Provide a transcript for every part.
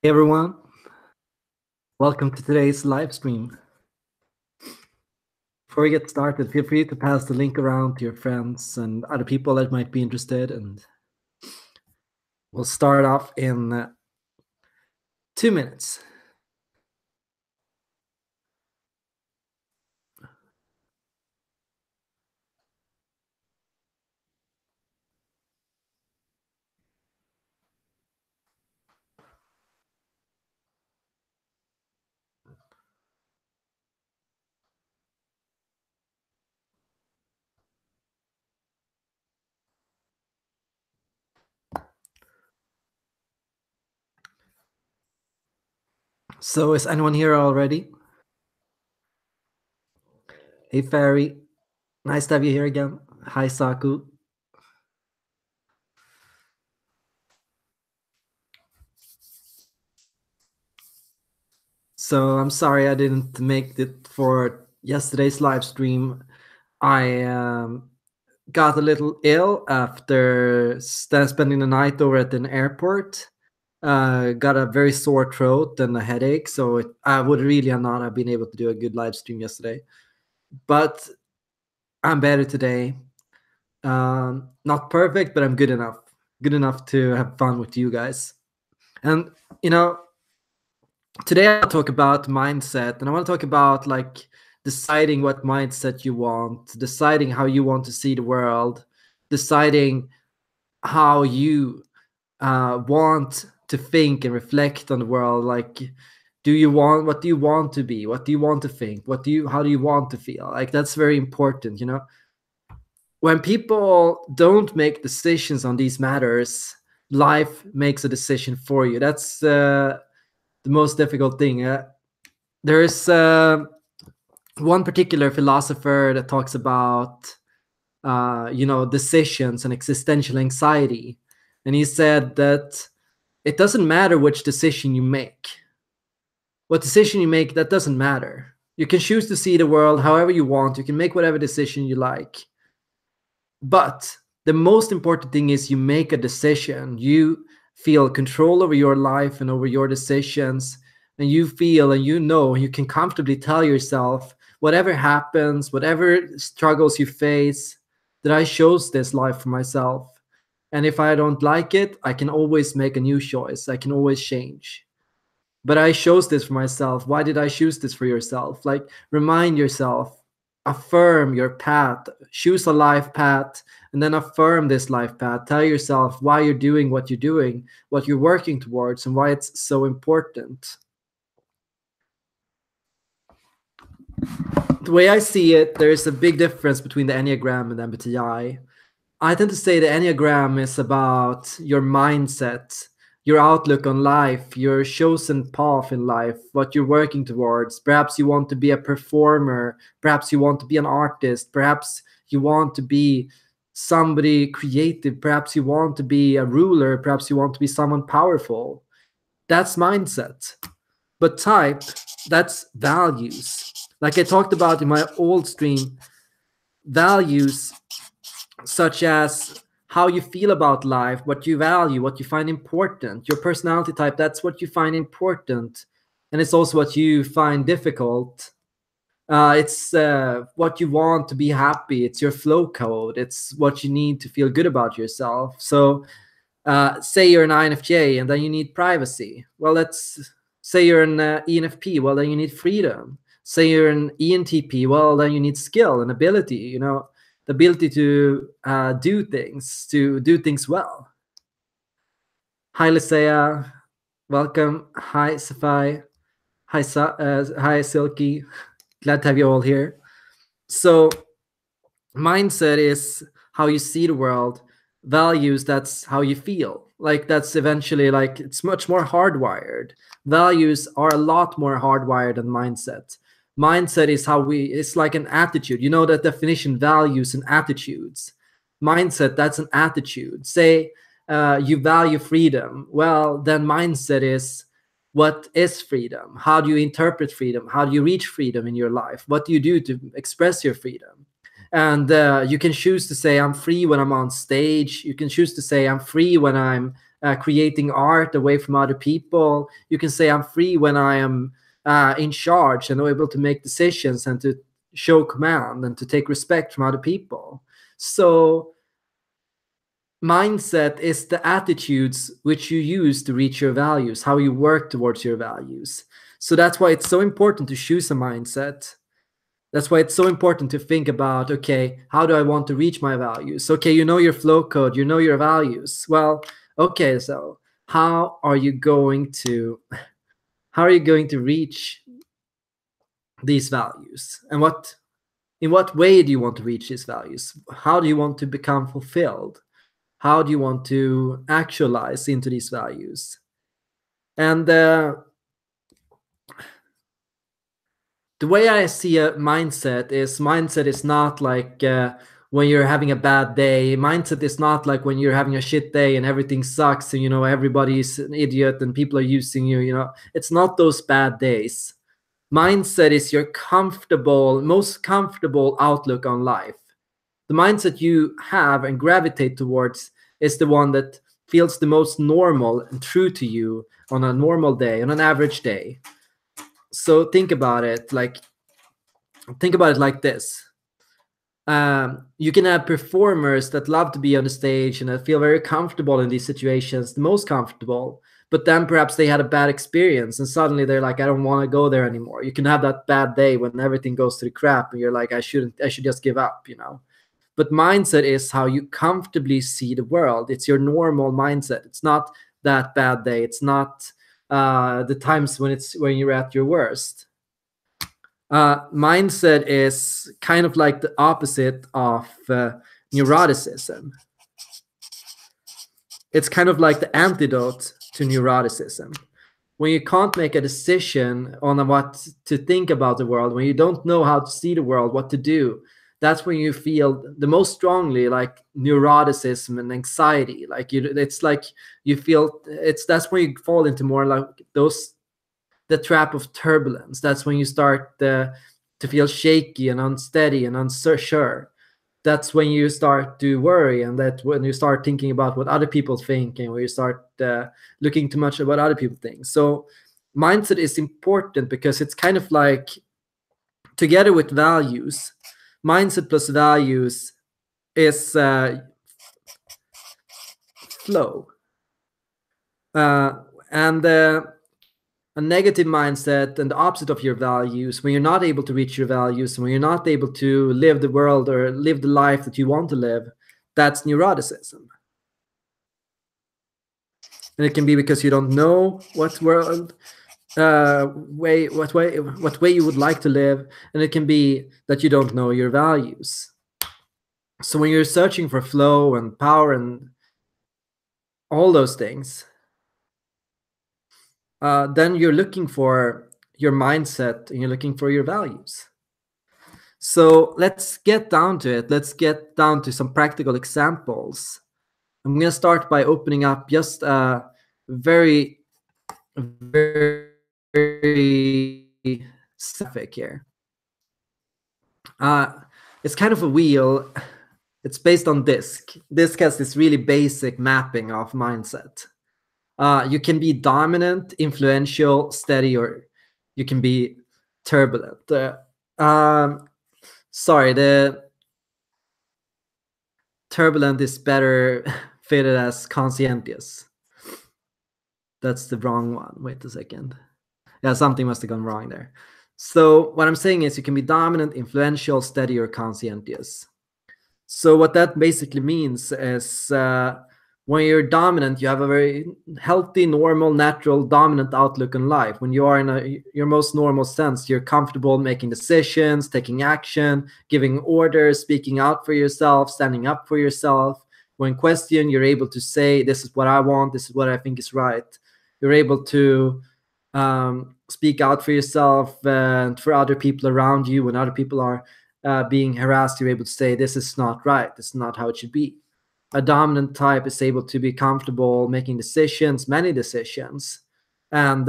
Hey everyone, welcome to today's live stream. Before we get started, feel free to pass the link around to your friends and other people that might be interested, and we'll start off in 2 minutes. So is anyone here already? Hey Fairy, nice to have you here again. Hi Saku. So I'm sorry I didn't make it for yesterday's live stream. I got a little ill after spending the night over at an airport. Got a very sore throat and a headache, so I would really not have been able to do a good live stream yesterday. But I'm better today. Not perfect, but I'm good enough. Good enough to have fun with you guys. And today I want to talk about mindset, and I want to talk about like deciding what mindset you want, deciding how you want to see the world, deciding how you want to think and reflect on the world. Like, what do you want to be? What do you want to think? How do you want to feel? Like, that's very important. When people don't make decisions on these matters, life makes a decision for you. That's the most difficult thing. There is one particular philosopher that talks about decisions and existential anxiety, and he said that it doesn't matter which decision you make. What decision you make, that doesn't matter. You can choose to see the world however you want. You can make whatever decision you like. But the most important thing is you make a decision. You feel control over your life and over your decisions. And you feel and you can comfortably tell yourself, whatever happens, whatever struggles you face, that I chose this life for myself. And if I don't like it, I can always make a new choice. I can always change. But I chose this for myself. Why did I choose this for yourself? Like, remind yourself, affirm your path, choose a life path, and then affirm this life path. Tell yourself why you're doing what you're doing, what you're working towards, and why it's so important. The way I see it, there's a big difference between the Enneagram and MBTI. I tend to say the Enneagram is about your mindset, your outlook on life, your chosen path in life, what you're working towards. Perhaps you want to be a performer. Perhaps you want to be an artist. Perhaps you want to be somebody creative. Perhaps you want to be a ruler. Perhaps you want to be someone powerful. That's mindset. But type, that's values. Like I talked about in my old stream, values such as how you feel about life, what you value, what you find important. Your personality type, that's what you find important. And it's also what you find difficult. It's what you want to be happy. It's your flow code. It's what you need to feel good about yourself. So say you're an INFJ and then you need privacy. Well, let's say you're an ENFP. Well, then you need freedom. Say you're an ENTP. Well, then you need skill and ability, the ability to do things well. Hi, Lisea. Welcome. Hi, Safai. Hi, Silky. Glad to have you all here. So mindset is how you see the world. Values, that's how you feel. Like, that's eventually, like, it's much more hardwired. Values are a lot more hardwired than mindset. Mindset is it's like an attitude. You know that definition, values and attitudes. Mindset, that's an attitude. Say you value freedom. Well, then mindset is, what is freedom? How do you interpret freedom? How do you reach freedom in your life? What do you do to express your freedom? And you can choose to say, I'm free when I'm on stage. You can choose to say, I'm free when I'm creating art away from other people. You can say I'm free when I am in charge and able to make decisions and to show command and to take respect from other people. So mindset is the attitudes which you use to reach your values, how you work towards your values. So that's why it's so important to choose a mindset. That's why it's so important to think about, okay, how do I want to reach my values? Okay, you know your flow code, you know your values. Well, okay, so how are you going to reach these values? And in what way do you want to reach these values? How do you want to become fulfilled? How do you want to actualize into these values? And the way I see a mindset is not like when you're having a bad day. Mindset is not like when you're having a shit day and everything sucks and everybody's an idiot and people are using you. It's not those bad days. Mindset is your most comfortable outlook on life. The mindset you have and gravitate towards is the one that feels the most normal and true to you on a normal day, on an average day. So think about it like this. You can have performers that love to be on the stage and that feel very comfortable in these situations, the most comfortable, but then perhaps they had a bad experience and suddenly they're like, I don't want to go there anymore. You can have that bad day when everything goes to the crap and you're like, I should just give up. But mindset is how you comfortably see the world. It's your normal mindset. It's not that bad day. It's not the times when you're at your worst. Mindset is kind of like the opposite of neuroticism. It's kind of like the antidote to neuroticism. When you can't make a decision on what to think about the world, when you don't know how to see the world, what to do, that's when you feel the most strongly like neuroticism and anxiety. It's like you feel that's when you fall into more like the trap of turbulence. That's when you start to feel shaky and unsteady and unsure. That's when you start to worry, and that's when you start thinking about what other people think, and when you start looking too much at what other people think. So mindset is important because it's kind of like together with values. Mindset plus values is flow. And a negative mindset and the opposite of your values, when you're not able to reach your values, when you're not able to live the world or live the life that you want to live, that's neuroticism. And it can be because you don't know what way you would like to live, and it can be that you don't know your values. So when you're searching for flow and power and all those things, then you're looking for your mindset and you're looking for your values. So let's get down to it. Let's get down to some practical examples. I'm going to start by opening up just a very, very specific here. It's kind of a wheel. It's based on DISC. DISC has this really basic mapping of mindset. You can be dominant, influential, steady, or you can be turbulent. Sorry, the turbulent is better fitted as conscientious. That's the wrong one. Wait a second. Yeah, something must have gone wrong there. So what I'm saying is you can be dominant, influential, steady, or conscientious. So what that basically means is when you're dominant, you have a very healthy, normal, natural, dominant outlook on life. When you are in your most normal sense, you're comfortable making decisions, taking action, giving orders, speaking out for yourself, standing up for yourself. When questioned, you're able to say, this is what I want, this is what I think is right. You're able to speak out for yourself and for other people around you. When other people are being harassed, you're able to say, this is not right, this is not how it should be. A dominant type is able to be comfortable making decisions, many decisions, and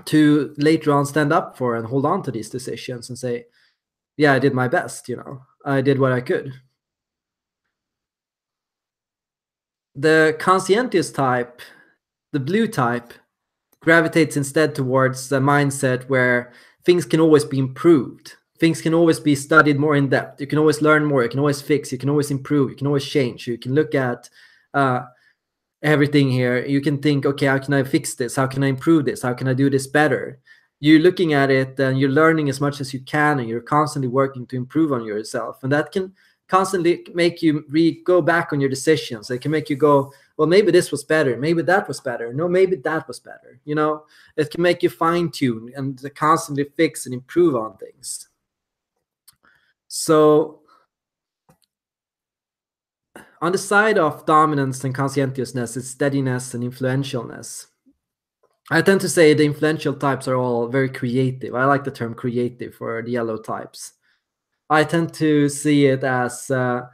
to later on stand up for and hold on to these decisions and say, yeah, I did my best, I did what I could. The conscientious type, the blue type, gravitates instead towards a mindset where things can always be improved. Things can always be studied more in depth. You can always learn more. You can always fix. You can always improve. You can always change. You can look at uh, everything here. You can think, okay, how can I fix this? How can I improve this? How can I do this better? You're looking at it and you're learning as much as you can, and you're constantly working to improve on yourself. And that can constantly make you go back on your decisions. It can make you go, well, maybe this was better. Maybe that was better. No, maybe that was better. It can make you fine tune and constantly fix and improve on things. So, on the side of dominance and conscientiousness, it's steadiness and influentialness. I tend to say the influential types are all very creative. I like the term creative for the yellow types. I tend to see it as the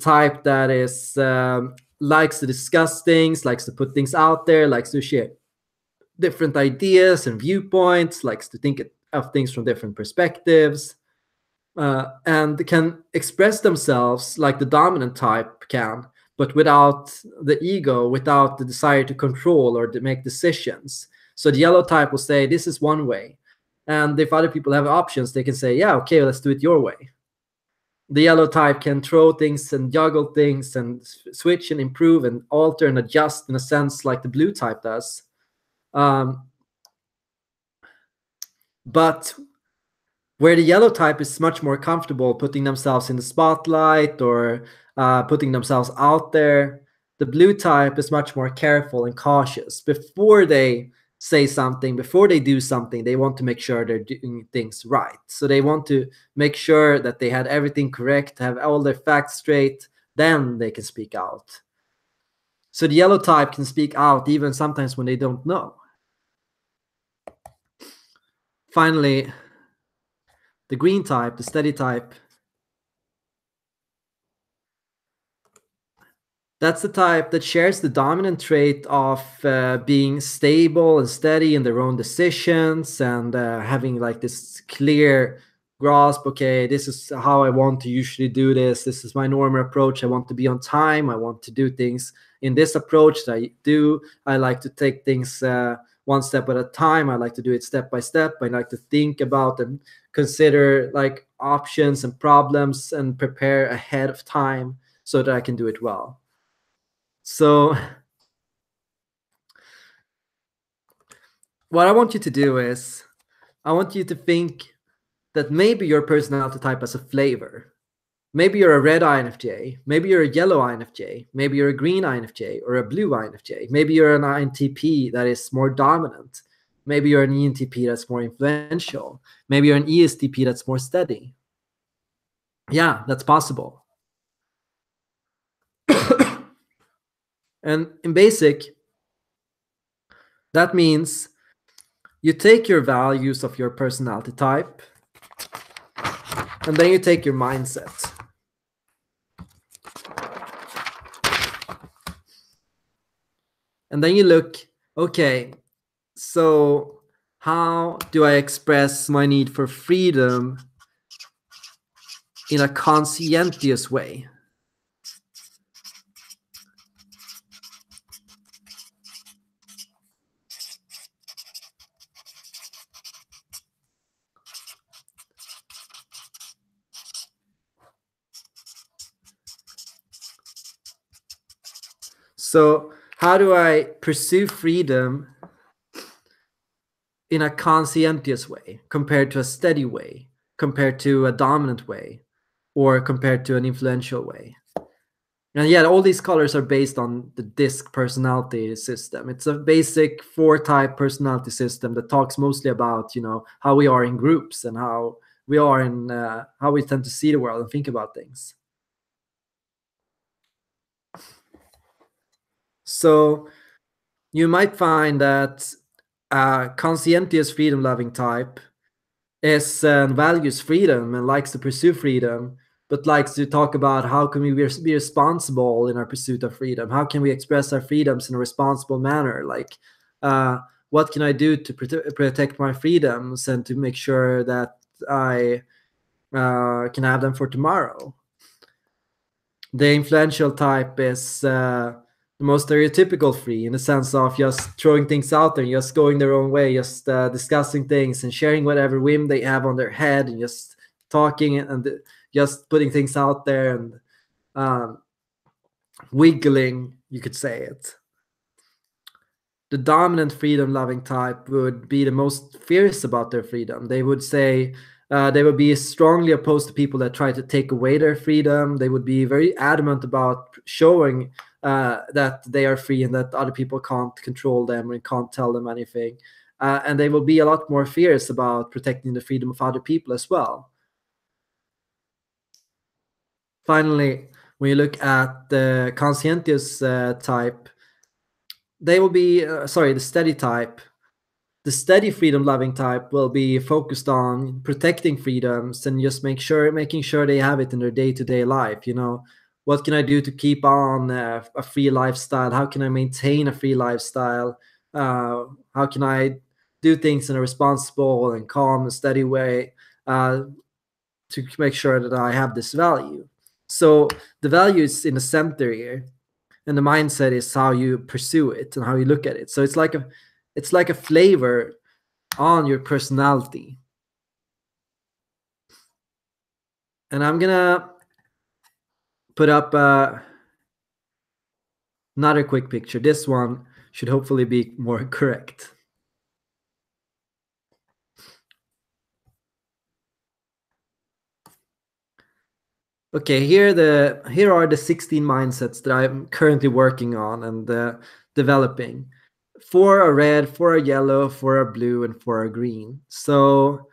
type that is likes to discuss things, likes to put things out there, likes to share different ideas and viewpoints, likes to think of things from different perspectives, and can express themselves like the dominant type can, but without the ego, without the desire to control or to make decisions. So the yellow type will say, this is one way. And if other people have options, they can say, yeah, okay, let's do it your way. The yellow type can throw things and juggle things and switch and improve and alter and adjust in a sense like the blue type does. But where the yellow type is much more comfortable putting themselves in the spotlight or putting themselves out there, the blue type is much more careful and cautious. Before they say something, before they do something, they want to make sure they're doing things right. So they want to make sure that they had everything correct, have all their facts straight, then they can speak out. So the yellow type can speak out even sometimes when they don't know. Finally, the green type, the steady type, that's the type that shares the dominant trait of being stable and steady in their own decisions and having like this clear grasp. Okay, this is how I want to usually do this. This is my normal approach. I want to be on time. I want to do things in this approach that I do. I like to take things one step at a time. I like to do it step by step. I like to think about and consider like options and problems and prepare ahead of time so that I can do it well. So what I want you to do is I want you to think that maybe your personality type has a flavor. Maybe you're a red INFJ, maybe you're a yellow INFJ, maybe you're a green INFJ or a blue INFJ. Maybe you're an INTP that is more dominant. Maybe you're an ENTP that's more influential. Maybe you're an ESTP that's more steady. Yeah, that's possible. And in basic, that means you take your values of your personality type and then you take your mindset. And then you look, okay, so how do I express my need for freedom in a conscientious way? So how do I pursue freedom in a conscientious way compared to a steady way, compared to a dominant way, or compared to an influential way? And yeah, all these colors are based on the DISC personality system. It's a basic 4-type personality system that talks mostly about, how we are in groups and how we are in how we tend to see the world and think about things. So you might find that a conscientious freedom-loving type is values freedom and likes to pursue freedom, but likes to talk about how can we be responsible in our pursuit of freedom. How can we express our freedoms in a responsible manner? Like, what can I do to protect my freedoms and to make sure that I can have them for tomorrow? The influential type is the most stereotypical free in the sense of just throwing things out there, just going their own way, just discussing things and sharing whatever whim they have on their head, and just talking and just putting things out there and um, wiggling, you could say it. The dominant freedom loving type would be the most fierce about their freedom. They would say they would be strongly opposed to people that try to take away their freedom. They would be very adamant about showing that they are free and that other people can't control them and can't tell them anything. And they will be a lot more fierce about protecting the freedom of other people as well. Finally, when you look at the conscientious type, they will be, the steady type. The steady freedom loving type will be focused on protecting freedoms and just making sure they have it in their day-to-day life. What can I do to keep on a free lifestyle? How can I maintain a free lifestyle? How can I do things in a responsible and calm and steady way to make sure that I have this value? So the value is in the center here, and the mindset is how you pursue it and how you look at it. So it's like a flavor on your personality. And I'm gonna put up another quick picture. This one should hopefully be more correct. Okay, here are the 16 mindsets that I'm currently working on and developing. 4 are red, 4 are yellow, 4 are blue, and 4 are green. So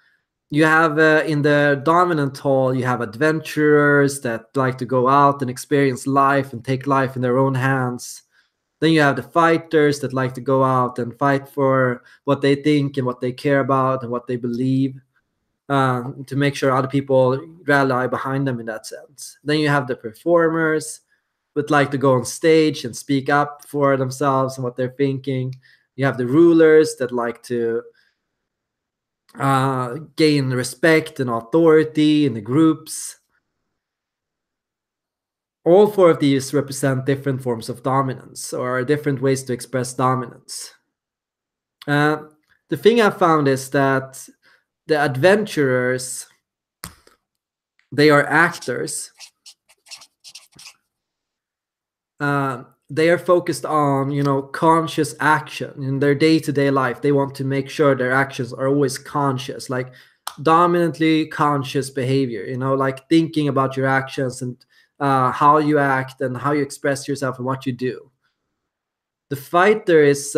you have in the dominant hall, you have adventurers that like to go out and experience life and take life in their own hands. Then you have the fighters that like to go out and fight for what they think and what they care about and what they believe, to make sure other people rally behind them in that sense. Then you have the performers that like to go on stage and speak up for themselves and what they're thinking. You have the rulers that like to gain respect and authority in the groups. All 4 of these represent different forms of dominance or different ways to express dominance. The thing I found is that the adventurers, they are actors. They are focused on conscious action in their day-to-day life. They want to make sure their actions are always conscious, like dominantly conscious behavior, like thinking about your actions and how you act and how you express yourself and what you do. The fighter is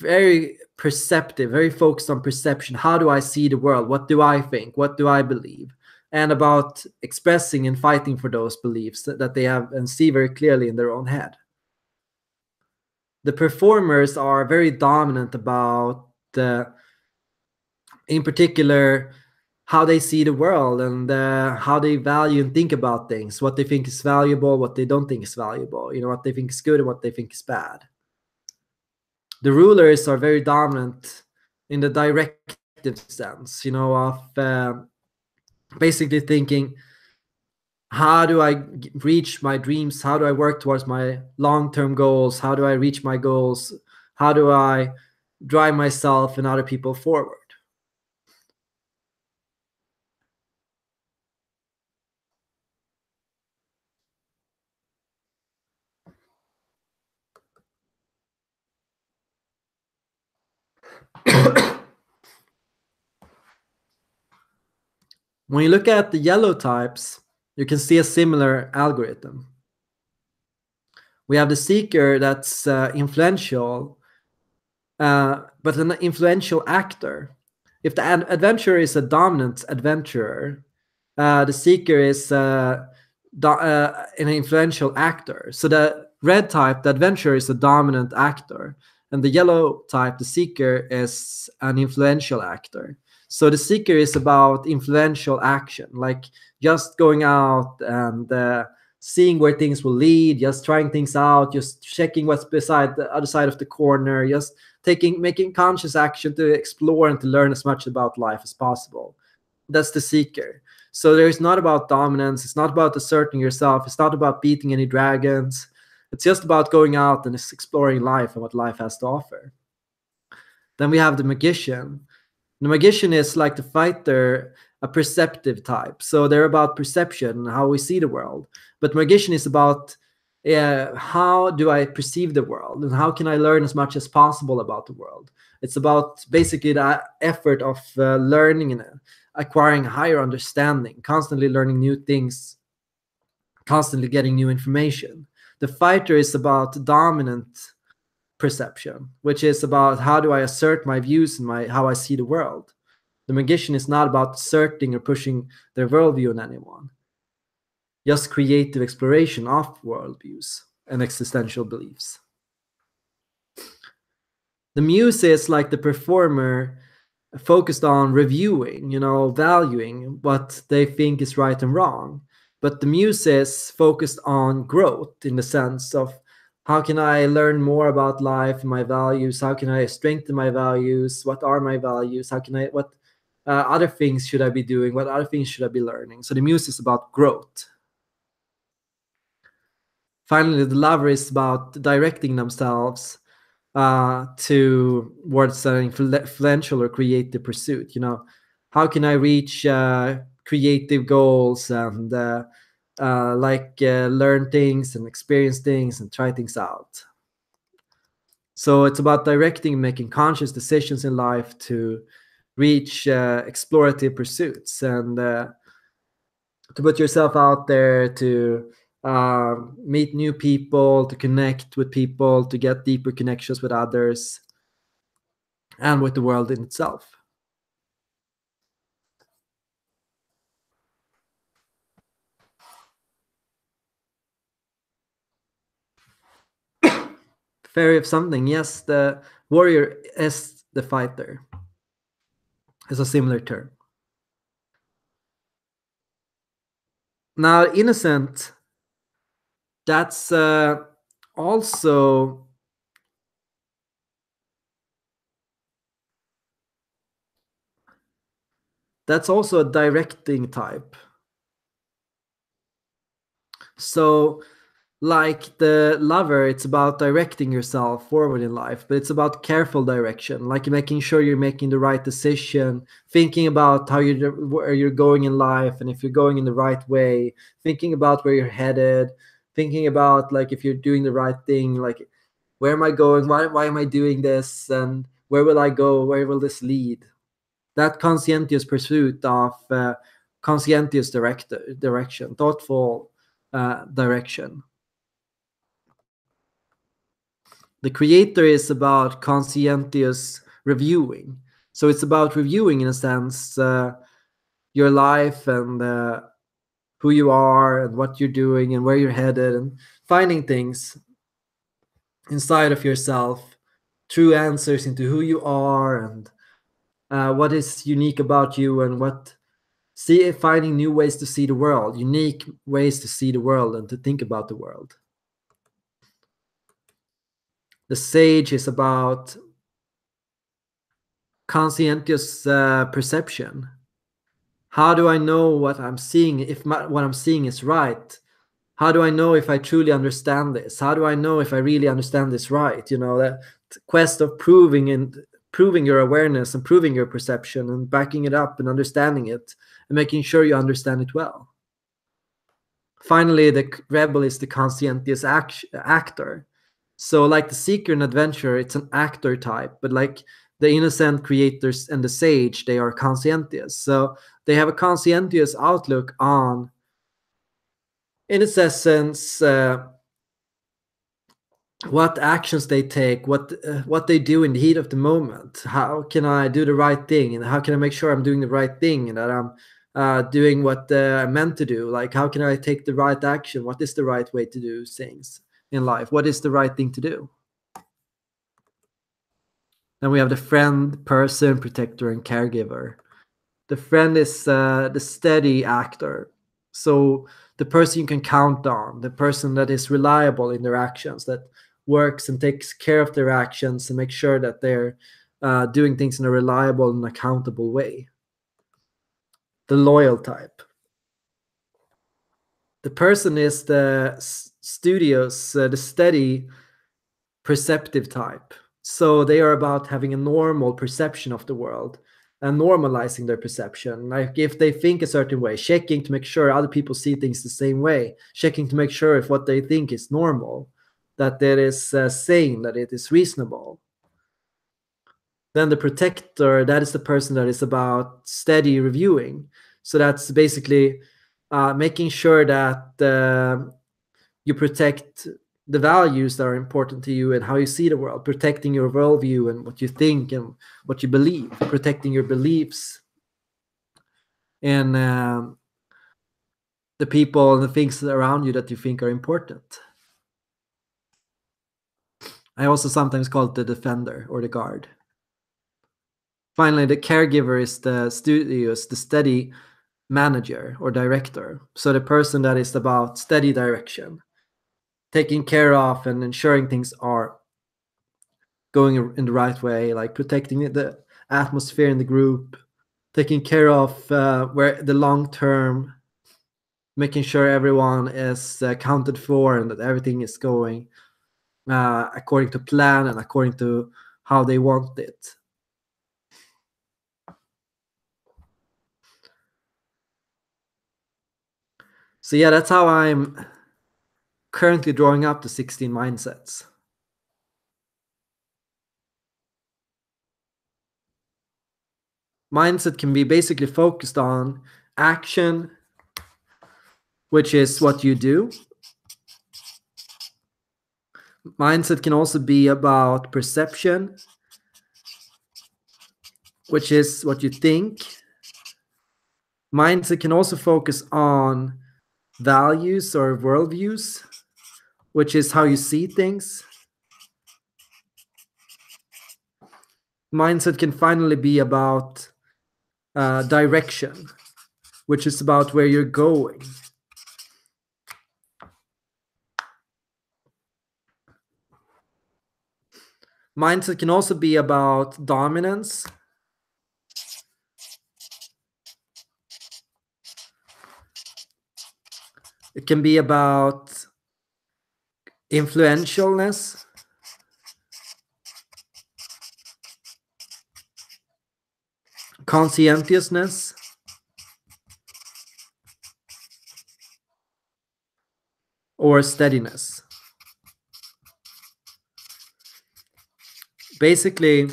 very perceptive, very focused on perception. How do I see the world? What do I think? What do I believe? And about expressing and fighting for those beliefs that they have and see very clearly in their own head. The performers are very dominant about in particular, how they see the world and how they value and think about things, what they think is valuable, what they don't think is valuable, what they think is good and what they think is bad. The rulers are very dominant in the directive sense, of basically thinking, how do I reach my dreams? How do I work towards my long-term goals? How do I reach my goals? How do I drive myself and other people forward? When you look at the yellow types, you can see a similar algorithm. We have the seeker that's influential, but an influential actor. If the adventurer is a dominant adventurer, the seeker is an influential actor. So the red type, the adventurer, is a dominant actor, and the yellow type, the seeker, is an influential actor. So the seeker is about influential action, like just going out and seeing where things will lead, just trying things out, just checking what's beside the other side of the corner, just making conscious action to explore and to learn as much about life as possible. That's the seeker. So there's not about dominance. It's not about asserting yourself. It's not about beating any dragons. It's just about going out and exploring life and what life has to offer. Then we have the magician. The magician is like the fighter, a perceptive type. So they're about perception, how we see the world. But magician is about how do I perceive the world and how can I learn as much as possible about the world. It's about basically the effort of learning and acquiring higher understanding, constantly learning new things, constantly getting new information. The fighter is about dominant perception, which is about how do I assert my views and how I see the world. The magician is not about asserting or pushing their worldview on anyone, just creative exploration of worldviews and existential beliefs. The muse is like the performer focused on reviewing, valuing what they think is right and wrong. But the muse is focused on growth in the sense of how can I learn more about life and my values? How can I strengthen my values? What are my values? What other things should I be doing? What other things should I be learning? So the muse is about growth. Finally, the lover is about directing themselves towards an influential or creative pursuit. How can I reach creative goals and learn things and experience things and try things out. So it's about directing, making conscious decisions in life to reach explorative pursuits and to put yourself out there, to meet new people, to connect with people, to get deeper connections with others and with the world in itself. Fairy of something, yes, the warrior is the fighter. It's a similar term. Now, innocent, that's also a directing type. So like the lover, it's about directing yourself forward in life, but it's about careful direction, like making sure you're making the right decision, thinking about where you're going in life, and if you're going in the right way, thinking about where you're headed, thinking about like if you're doing the right thing, like where am I going, why am I doing this, and where will I go, where will this lead. That conscientious pursuit of conscientious direction, thoughtful direction. The creator is about conscientious reviewing. So it's about reviewing, in a sense, your life and who you are and what you're doing and where you're headed, and finding things inside of yourself, true answers into who you are and what is unique about you, and finding new ways to see the world, unique ways to see the world and to think about the world. The sage is about conscientious perception. How do I know what I'm seeing, if what I'm seeing is right? How do I know if I truly understand this? How do I know if I really understand this right? That quest of proving your awareness and proving your perception and backing it up and understanding it and making sure you understand it well. Finally, the rebel is the conscientious actor. So like the seeker and adventurer, it's an actor type, but like the innocent creators and the sage, they are conscientious. So they have a conscientious outlook on, in its essence, what actions they take, what they do in the heat of the moment. How can I do the right thing, and how can I make sure I'm doing the right thing and that I'm doing what I'm meant to do? Like, how can I take the right action? What is the right way to do things in life? What is the right thing to do? Then we have the friend, person, protector, and caregiver. The friend is the steady actor. So the person you can count on, the person that is reliable in their actions, that works and takes care of their actions and makes sure that they're doing things in a reliable and accountable way. The loyal type. The person is the studious, the steady, perceptive type. So they are about having a normal perception of the world and normalizing their perception. Like if they think a certain way, checking to make sure other people see things the same way, checking to make sure if what they think is normal, that it is sane, that it is reasonable. Then the protector, that is the person that is about steady reviewing. So that's basically making sure that you protect the values that are important to you and how you see the world, protecting your worldview and what you think and what you believe, protecting your beliefs and the people and the things around you that you think are important. I also sometimes call it the defender or the guard. Finally, the caregiver is the studious, the steady manager or director. So the person that is about steady direction, taking care of and ensuring things are going in the right way, like protecting the atmosphere in the group, taking care of where the long term, making sure everyone is accounted for and that everything is going according to plan and according to how they want it. So yeah, that's how I'm currently drawing up the 16 mindsets. Mindset can be basically focused on action, which is what you do. Mindset can also be about perception, which is what you think. Mindset can also focus on values or worldviews, which is how you see things. Mindset can finally be about direction, which is about where you're going. Mindset can also be about dominance. It can be about influentialness. Conscientiousness. Or steadiness. Basically,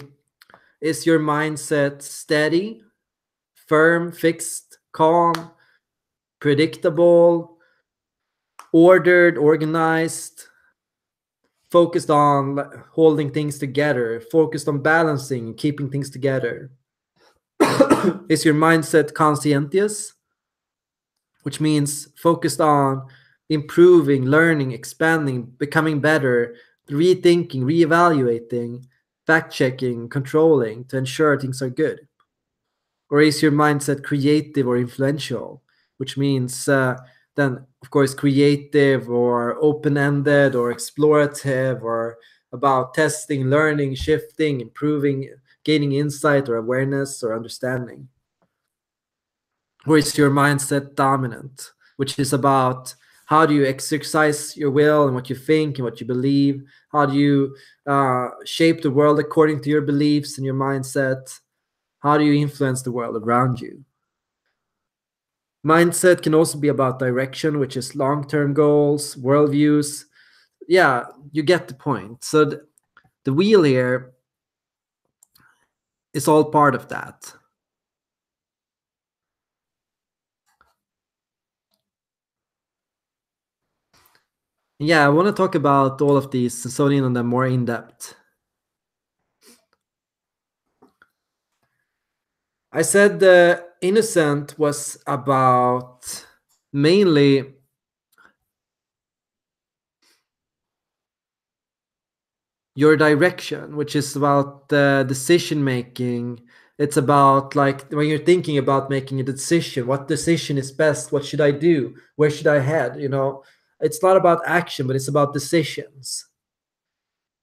is your mindset steady, firm, fixed, calm, predictable, ordered, organized, focused on holding things together, focused on balancing, keeping things together? Is your mindset conscientious, which means focused on improving, learning, expanding, becoming better, rethinking, reevaluating, fact checking, controlling to ensure things are good? Or is your mindset creative or influential, which means then, of course, creative or open ended or explorative or about testing, learning, shifting, improving, gaining insight or awareness or understanding? Or is your mindset dominant, which is about how do you exercise your will and what you think and what you believe? How do you shape the world according to your beliefs and your mindset? How do you influence the world around you? Mindset can also be about direction, which is long term goals, worldviews. Yeah, you get the point. So the wheel here is all part of that. Yeah, I want to talk about all of these, zoning in on them more in depth. I said the innocent was about mainly your direction, which is about the decision making. It's about like when you're thinking about making a decision, what decision is best? What should I do? Where should I head? It's not about action, but it's about decisions.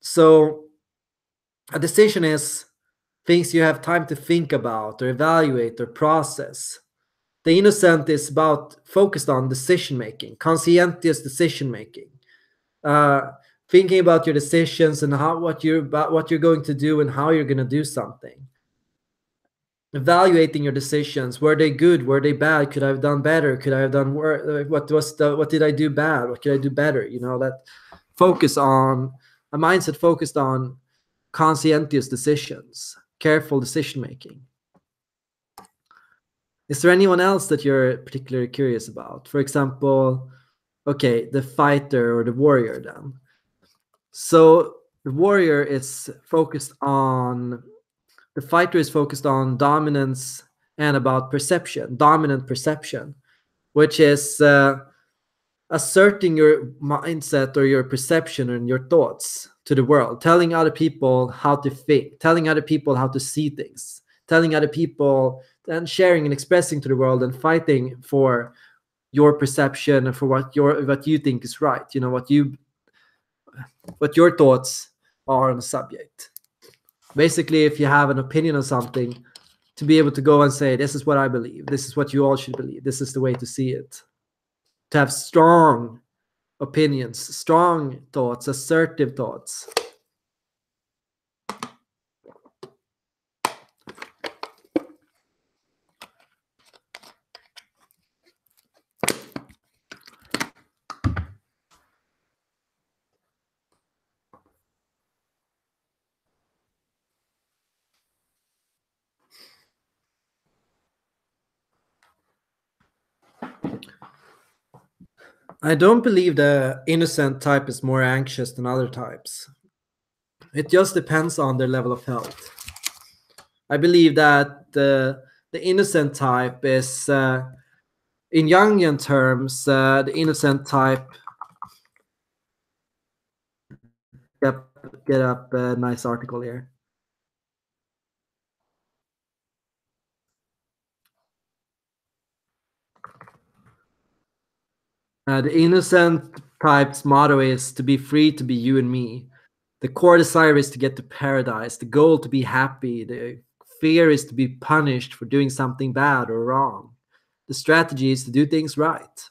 So a decision is things you have time to think about or evaluate or process. The innocent is about focused on decision making, conscientious decision making, uh, thinking about your decisions and how what you're going to do and how you're going to do something. Evaluating your decisions: were they good, were they bad, could I have done better, could I have done what did I do bad, what could I do better, that focus on a mindset focused on conscientious decisions, careful decision making. Is there anyone else that you're particularly curious about? For example, okay, the fighter or the warrior then. So the warrior is focused on the fighter is focused on dominance and about perception, dominant perception, which is asserting your mindset or your perception and your thoughts to the world, telling other people how to think, telling other people how to see things, telling other people and sharing and expressing to the world and fighting for your perception and for what you think is right, what your thoughts are on the subject. Basically, if you have an opinion on something, to be able to go and say, this is what I believe, this is what you all should believe, this is the way to see it. To have strong opinions, strong thoughts, assertive thoughts. I don't believe the innocent type is more anxious than other types. It just depends on their level of health. I believe that the innocent type is, in Jungian terms, the innocent type. Yep, get up a nice article here. The innocent type's motto is to be free to be you and me. The core desire is to get to paradise, the goal to be happy, the fear is to be punished for doing something bad or wrong. The strategy is to do things right.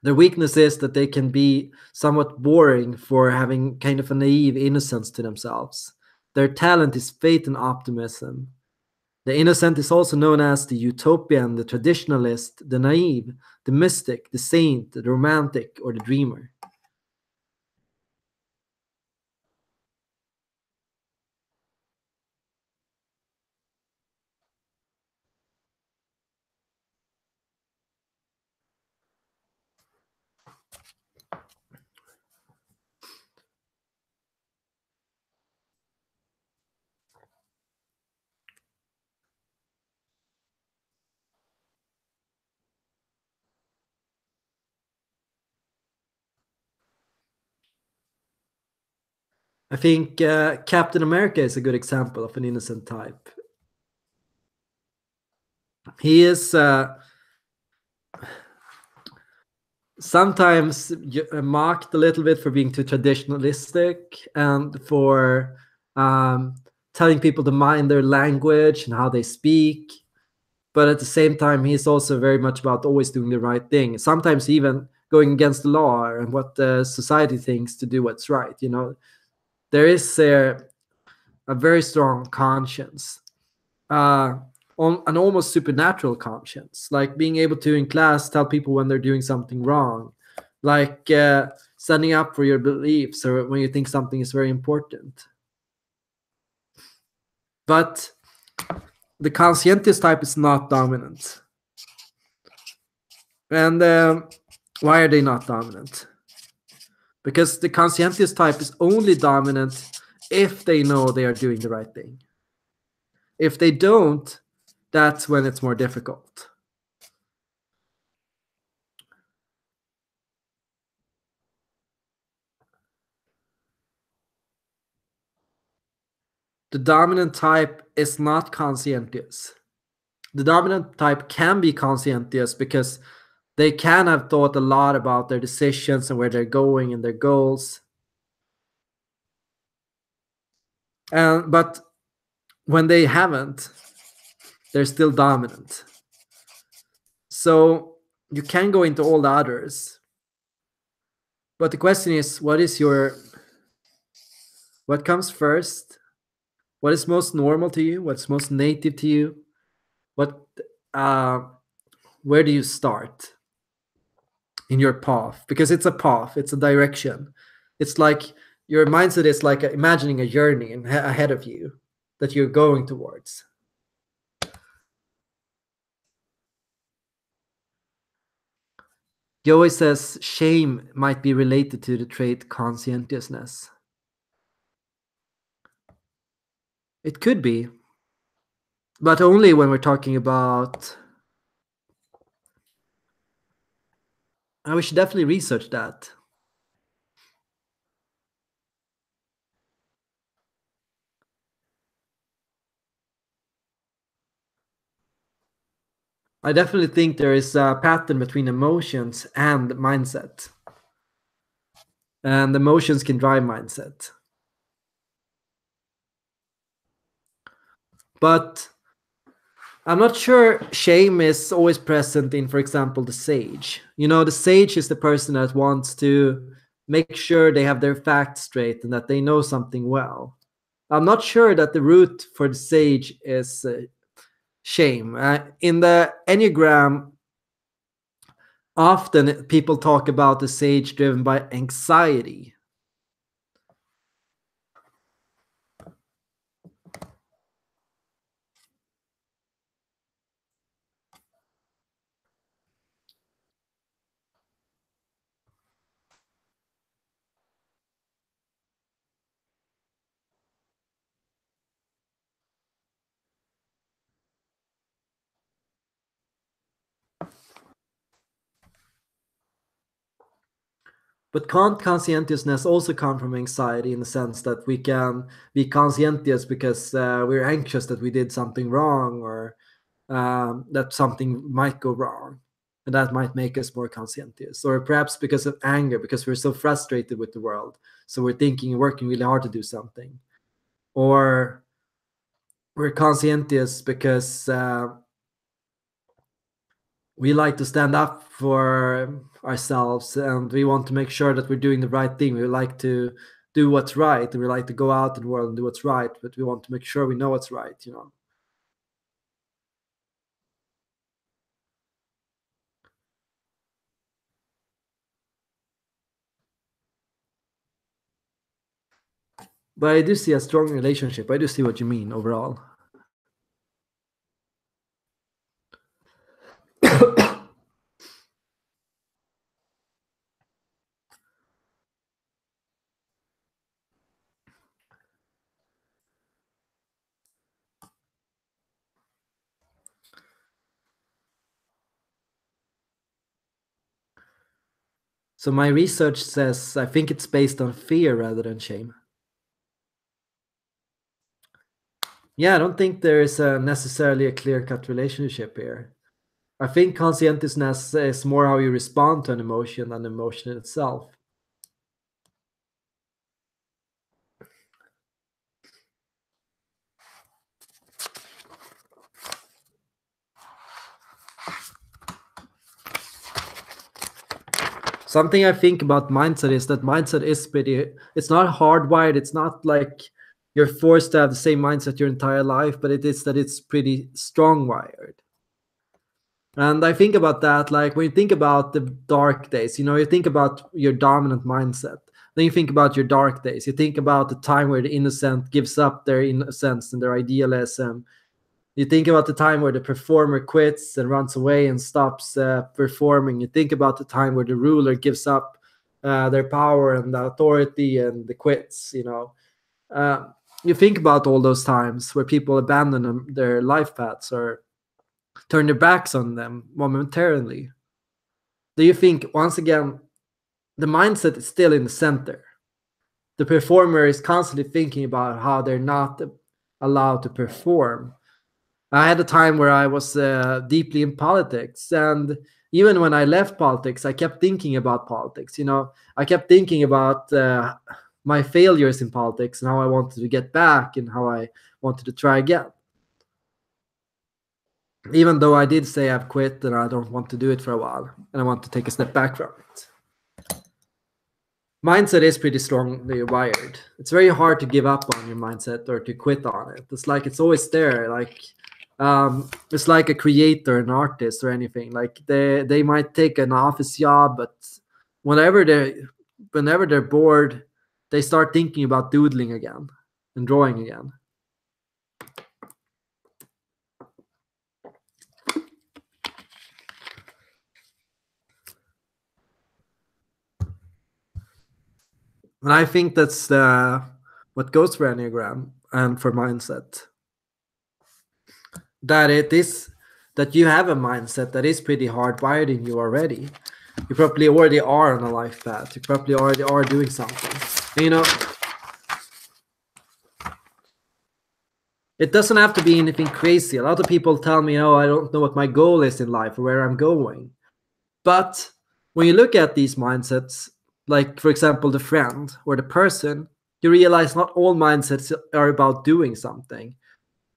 Their weakness is that they can be somewhat boring for having kind of a naive innocence to themselves. Their talent is faith and optimism. The innocent is also known as the utopian, the traditionalist, the naive, the mystic, the saint, the romantic, or the dreamer. I think Captain America is a good example of an innocent type. He is sometimes mocked a little bit for being too traditionalistic and for um, telling people to mind their language and how they speak. But at the same time, he's also very much about always doing the right thing. Sometimes even going against the law and what the society thinks to do what's right. There is a very strong conscience, uh, on an almost supernatural conscience, like being able to in class tell people when they're doing something wrong, like standing up for your beliefs or when you think something is very important. But the conscientious type is not dominant. And why are they not dominant? Because the conscientious type is only dominant if they know they are doing the right thing. If they don't, that's when it's more difficult. The dominant type is not conscientious. The dominant type can be conscientious because they can have thought a lot about their decisions and where they're going and their goals. But when they haven't, they're still dominant. So you can go into all the others. But the question is, what comes first? What is most normal to you? What's most native to you? What uh, where do you start in your path? Because it's a path, it's a direction. It's like your mindset is like imagining a journey ahead of you that you're going towards. Joey says shame might be related to the trait conscientiousness. It could be, but only when we're talking about. We should definitely research that. I definitely think there is a pattern between emotions and mindset, and emotions can drive mindset. But I'm not sure shame is always present in, for example, the sage. You know, the sage is the person that wants to make sure they have their facts straight and that they know something well. I'm not sure that the root for the sage is shame. In the Enneagram, often people talk about the sage driven by anxiety. But can't conscientiousness also come from anxiety in the sense that we can be conscientious because we're anxious that we did something wrong or that something might go wrong? And that might make us more conscientious. Or perhaps because of anger, because we're so frustrated with the world. So we're thinking and working really hard to do something. Or we're conscientious because we like to stand up for ourselves and we want to make sure that we're doing the right thing. We like to do what's right and we like to go out in the world and do what's right, but we want to make sure we know what's right, you know. But I do see a strong relationship. I do see what you mean overall. So my research says I think it's based on fear rather than shame. Yeah, I don't think there is necessarily a clear-cut relationship here. I think conscientiousness is more how you respond to an emotion than the emotion itself. Something I think about mindset is that mindset is it's not hardwired. It's not like you're forced to have the same mindset your entire life, but it is that it's pretty strong wired. And I think about that, like when you think about the dark days, you know, you think about your dominant mindset. Then you think about your dark days. You think about the time where the innocent gives up their innocence and their idealism. You think about the time where the performer quits and runs away and stops performing. You think about the time where the ruler gives up their power and the authority and the quits. You know, uh, you think about all those times where people abandon their life paths or turn their backs on them momentarily. Do you think once again the mindset is still in the center? The performer is constantly thinking about how they're not allowed to perform. I had a time where I was deeply in politics, and even when I left politics, I kept thinking about politics. You know, I kept thinking about my failures in politics and how I wanted to get back and how I wanted to try again. Even though I did say I've quit and I don't want to do it for a while and I want to take a step back from it. Mindset is pretty strongly wired. It's very hard to give up on your mindset or to quit on it. It's like it's always there. Like it's like a creator, an artist, or anything. Like they might take an office job, but whenever they whenever they're bored, they start thinking about doodling again and drawing again. And I think that's what goes for Enneagram and for mindset. That it is that you have a mindset that is pretty hardwired in you already. You probably already are on a life path. You probably already are doing something. And, it doesn't have to be anything crazy. A lot of people tell me, "Oh, I don't know what my goal is in life or where I'm going." But when you look at these mindsets, like for example, the friend or the person, you realize not all mindsets are about doing something.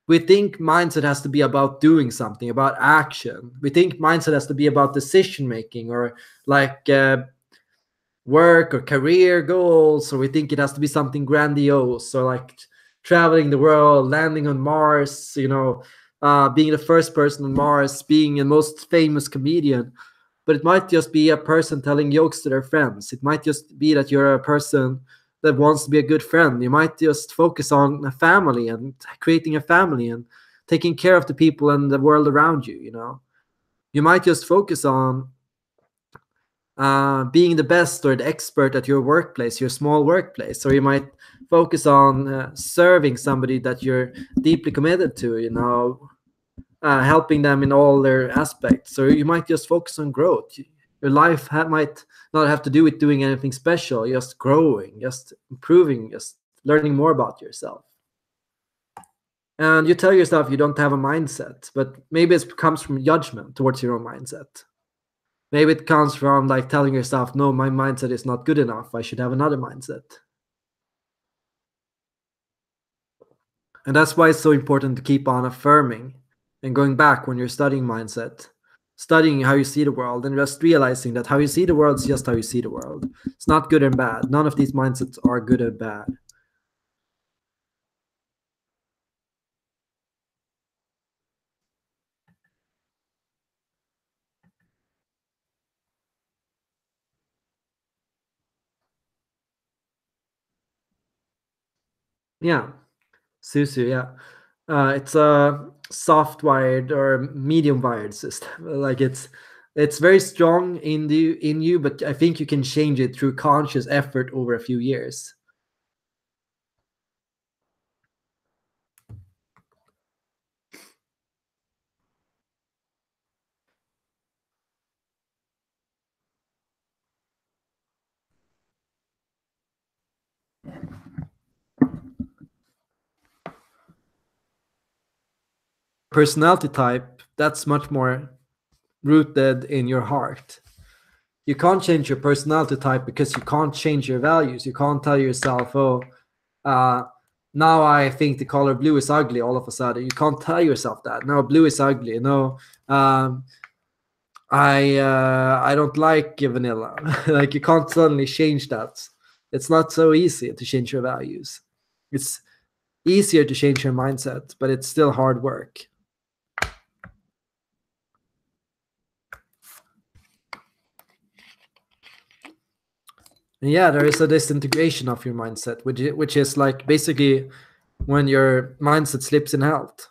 We think mindset has to be about doing something, about action. We think mindset has to be about decision making or like work or career goals, or we think it has to be something grandiose, or like traveling the world, landing on Mars, being the first person on Mars, being the most famous comedian. But it might just be a person telling jokes to their friends. It might just be that you're a person that wants to be a good friend. You might just focus on a family and creating a family and taking care of the people and the world around you. You might just focus on being the best or the expert at your workplace, your small workplace, or you might focus on serving somebody that you're deeply committed to, helping them in all their aspects. Or you might just focus on growth. Your life might not have to do with doing anything special, just growing, just improving, just learning more about yourself. And you tell yourself you don't have a mindset, but maybe it comes from judgment towards your own mindset. Maybe it comes from like telling yourself, no, my mindset is not good enough. I should have another mindset. And that's why it's so important to keep on affirming and going back when you're studying mindset, studying how you see the world, and just realizing that how you see the world is just how you see the world. It's not good and bad. None of these mindsets are good and bad. Yeah, Susu, yeah. It's a soft wired or medium wired system. Like it's very strong in you, but I think you can change it through conscious effort over a few years. Personality type, that's much more rooted in your heart. You can't change your personality type because you can't change your values. You can't tell yourself, oh, uh, now I think the color blue is ugly all of a sudden. You can't tell yourself that. No, blue is ugly. No, I don't like vanilla. Like you can't suddenly change that. It's not so easy to change your values. It's easier to change your mindset, but it's still hard work. And yeah, there is a disintegration of your mindset, which is like basically when your mindset slips in health.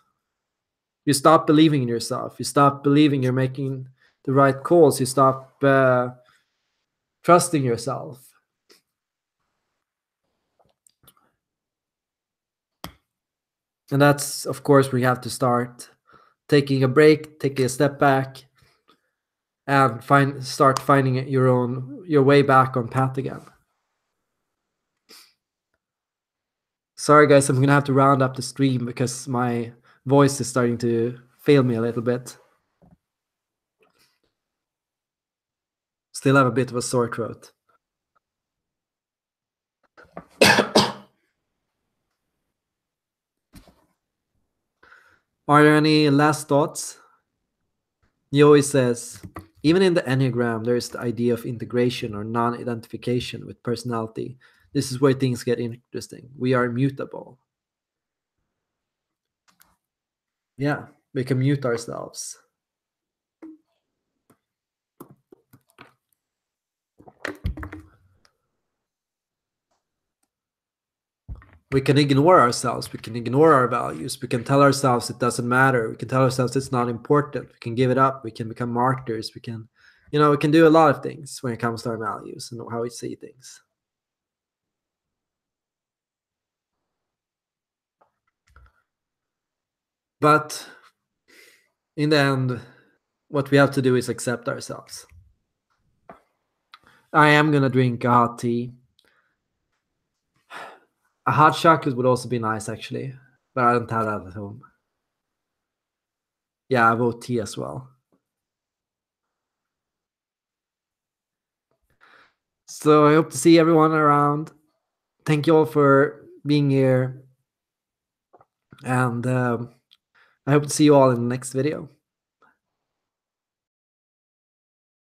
You stop believing in yourself. You stop believing you're making the right calls. You stop trusting yourself. And that's, of course, where you have to start taking a break, taking a step back, and start finding your way back on path again. Sorry, guys, I'm gonna have to round up the stream because my voice is starting to fail me a little bit. Still have a bit of a sore throat. Are there any last thoughts? He always says, even in the Enneagram, there is the idea of integration or non identification with personality. This is where things get interesting. We are mutable. Yeah, we can mute ourselves. We can ignore ourselves. We can ignore our values. We can tell ourselves it doesn't matter. We can tell ourselves it's not important. We can give it up. We can become martyrs. We can, we can do a lot of things when it comes to our values and how we see things. But in the end, what we have to do is accept ourselves. I am gonna drink a hot tea. A hot chocolate would also be nice, actually, but I don't have that at home. Yeah, I vote tea as well. So I hope to see everyone around. Thank you all for being here, and I hope to see you all in the next video.